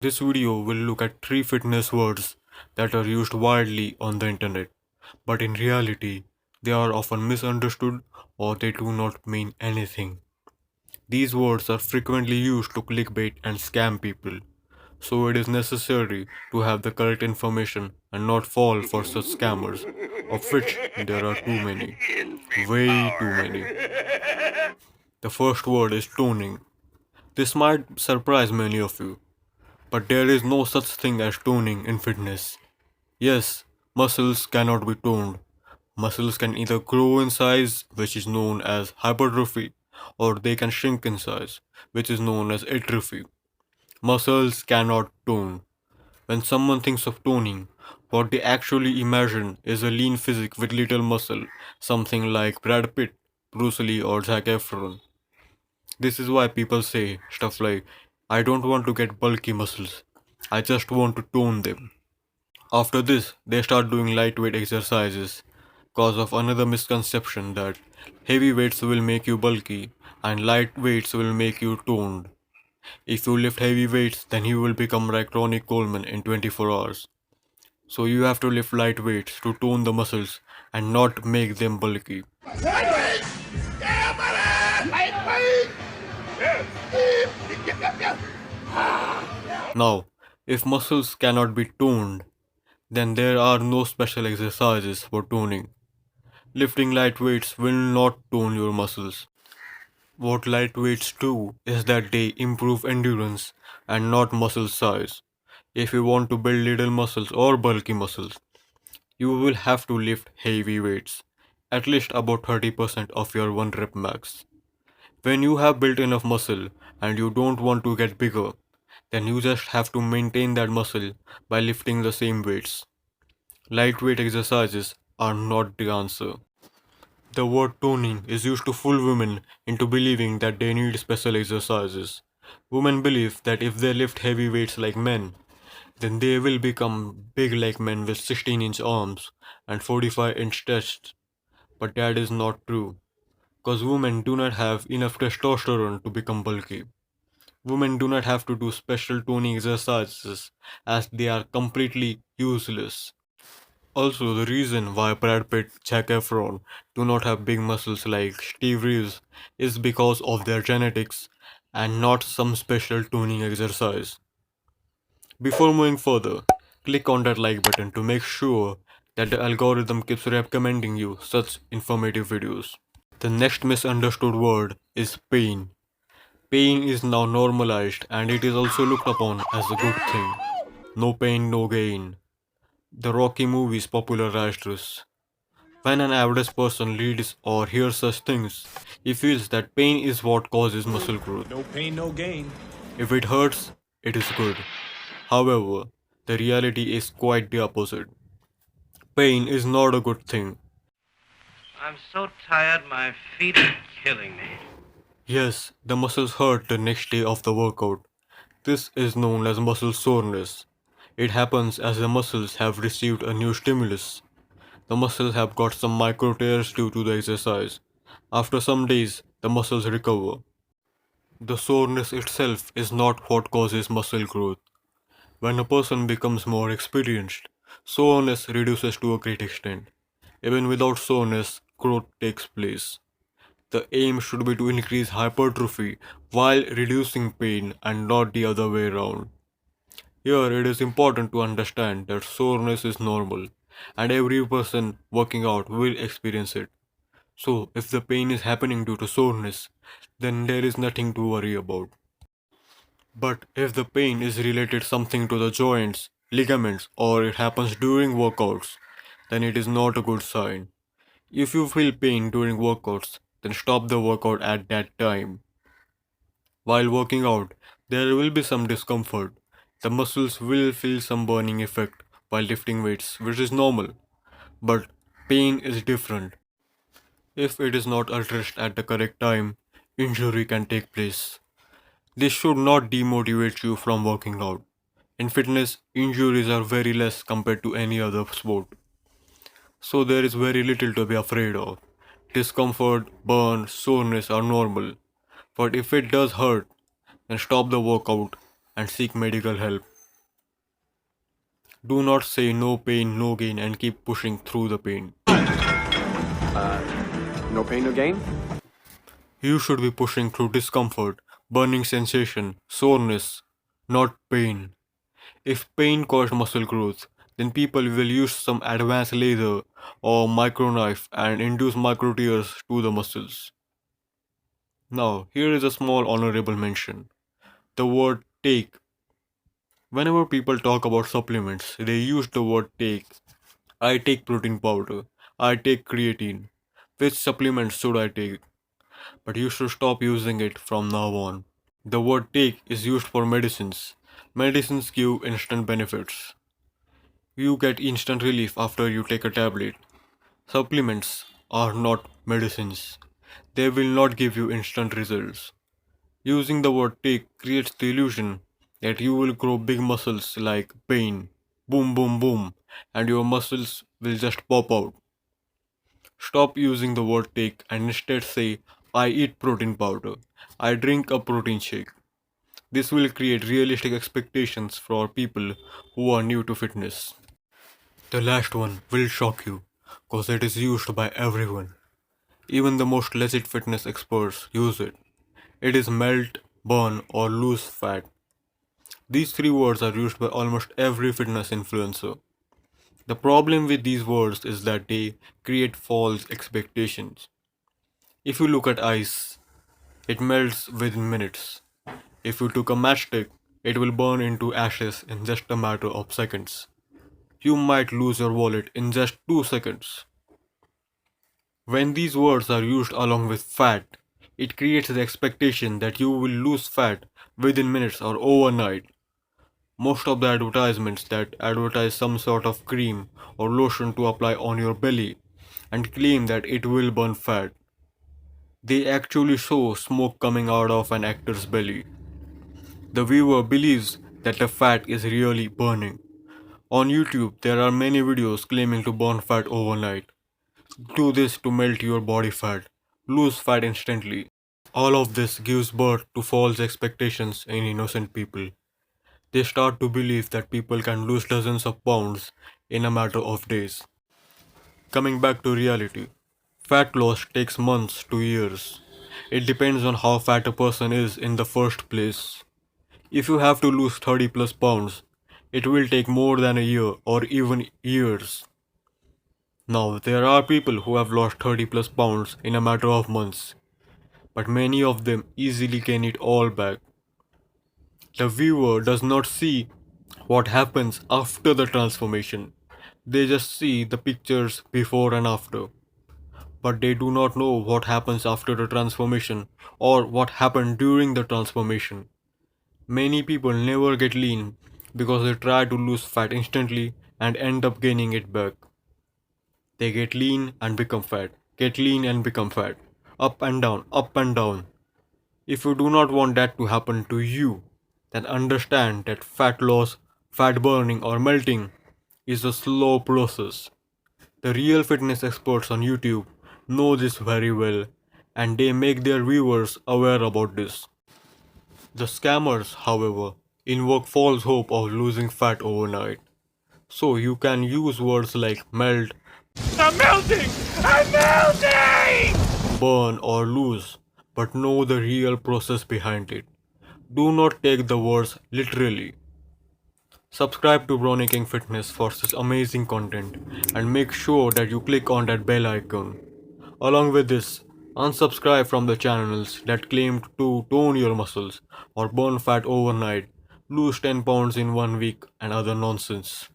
This video will look at three fitness words that are used widely on the internet, but in reality, they are often misunderstood or they do not mean anything. These words are frequently used to clickbait and scam people, so it is necessary to have the correct information and not fall for such scammers, of which there are too many. Way too many. The first word is toning. This might surprise many of you, but there is no such thing as toning in fitness. Yes, muscles cannot be toned. Muscles can either grow in size, which is known as hypertrophy, or they can shrink in size, which is known as atrophy. Muscles cannot tone. When someone thinks of toning, what they actually imagine is a lean physique with little muscle, something like Brad Pitt, Bruce Lee, or Zac Efron. This is why people say stuff like, I don't want to get bulky muscles, I just want to tone them. After this, they start doing lightweight exercises cause of another misconception that heavy weights will make you bulky and light weights will make you toned. If you lift heavy weights, then you will become like Ronnie Coleman in 24 hours. So you have to lift light weights to tone the muscles and not make them bulky. Now, if muscles cannot be toned, then there are no special exercises for toning. Lifting light weights will not tone your muscles. What light weights do is that they improve endurance and not muscle size. If you want to build little muscles or bulky muscles, you will have to lift heavy weights, at least about 30% of your 1 rep max. When you have built enough muscle and you don't want to get bigger, then you just have to maintain that muscle by lifting the same weights. Lightweight exercises are not the answer. The word toning is used to fool women into believing that they need special exercises. Women believe that if they lift heavy weights like men, then they will become big like men with 16-inch arms and 45-inch chests. But that is not true, because women do not have enough testosterone to become bulky. Women do not have to do special toning exercises as they are completely useless. Also, the reason why Brad Pitt, Zac Efron do not have big muscles like Steve Reeves is because of their genetics and not some special tuning exercise. Before moving further, click on that like button to make sure that the algorithm keeps recommending you such informative videos. The next misunderstood word is pain. Pain is now normalized and it is also looked upon as a good thing. No pain, no gain. The Rocky movies popularized this. When an average person reads or hears such things, he feels that pain is what causes muscle growth. No pain, no gain. If it hurts, it is good. However, the reality is quite the opposite. Pain is not a good thing. I'm so tired, my feet are killing me. Yes, the muscles hurt the next day of the workout. This is known as muscle soreness. It happens as the muscles have received a new stimulus. The muscles have got some micro tears due to the exercise. After some days, the muscles recover. The soreness itself is not what causes muscle growth. When a person becomes more experienced, soreness reduces to a great extent. Even without soreness, growth takes place. The aim should be to increase hypertrophy while reducing pain and not the other way around. Here it is important to understand that soreness is normal and every person working out will experience it. So if the pain is happening due to soreness, then there is nothing to worry about. But if the pain is related something to the joints, ligaments, or it happens during workouts, then it is not a good sign. If you feel pain during workouts, then stop the workout at that time. While working out, there will be some discomfort. The muscles will feel some burning effect while lifting weights, which is normal. But pain is different. If it is not addressed at the correct time, injury can take place. This should not demotivate you from working out. In fitness, injuries are very less compared to any other sport. So there is very little to be afraid of. Discomfort, burn, soreness are normal. But if it does hurt, then stop the workout and seek medical help. Do not say no pain, no gain and keep pushing through the pain. No pain, no gain? You should be pushing through discomfort, burning sensation, soreness, not pain. If pain caused muscle growth, then people will use some advanced laser or microknife and induce micro tears to the muscles. Now, here is a small honorable mention. The word take. Whenever people talk about supplements, they use the word take. I take protein powder. I take creatine. Which supplements should I take? But you should stop using it from now on. The word take is used for medicines. Medicines give instant benefits. You get instant relief after you take a tablet. Supplements are not medicines. They will not give you instant results. Using the word take creates the illusion that you will grow big muscles like pain, boom boom boom, and your muscles will just pop out. Stop using the word take and instead say, I eat protein powder. I drink a protein shake. This will create realistic expectations for people who are new to fitness. The last one will shock you because it is used by everyone. Even the most legit fitness experts use it. It is melt, burn, or lose fat. These three words are used by almost every fitness influencer. The problem with these words is that they create false expectations. If you look at ice, it melts within minutes. If you took a matchstick, it will burn into ashes in just a matter of seconds. You might lose your wallet in just 2 seconds. When these words are used along with fat, it creates the expectation that you will lose fat within minutes or overnight. Most of the advertisements that advertise some sort of cream or lotion to apply on your belly and claim that it will burn fat, they actually show smoke coming out of an actor's belly. The viewer believes that the fat is really burning. On YouTube, there are many videos claiming to burn fat overnight. Do this to melt your body fat. Lose fat instantly. All of this gives birth to false expectations in innocent people. They start to believe that people can lose dozens of pounds in a matter of days. Coming back to reality, fat loss takes months to years. It depends on how fat a person is in the first place. If you have to lose 30 plus pounds, it will take more than a year or even years. Now, there are people who have lost 30 plus pounds in a matter of months, but many of them easily gain it all back. The viewer does not see what happens after the transformation. They just see the pictures before and after. But they do not know what happens after the transformation or what happened during the transformation. Many people never get lean because they try to lose fat instantly and end up gaining it back. They get lean and become fat, get lean and become fat. Up and down, up and down. If you do not want that to happen to you, then understand that fat loss, fat burning, or melting is a slow process. The real fitness experts on YouTube know this very well and they make their viewers aware about this. The scammers, however, invoke false hope of losing fat overnight. So you can use words like melt, I'm melting! I'm melting! burn, or lose, but know the real process behind it. Do not take the words literally. Subscribe to Brownie King Fitness for such amazing content and make sure that you click on that bell icon. Along with this, unsubscribe from the channels that claim to tone your muscles or burn fat overnight, lose 10 pounds in 1 week, and other nonsense.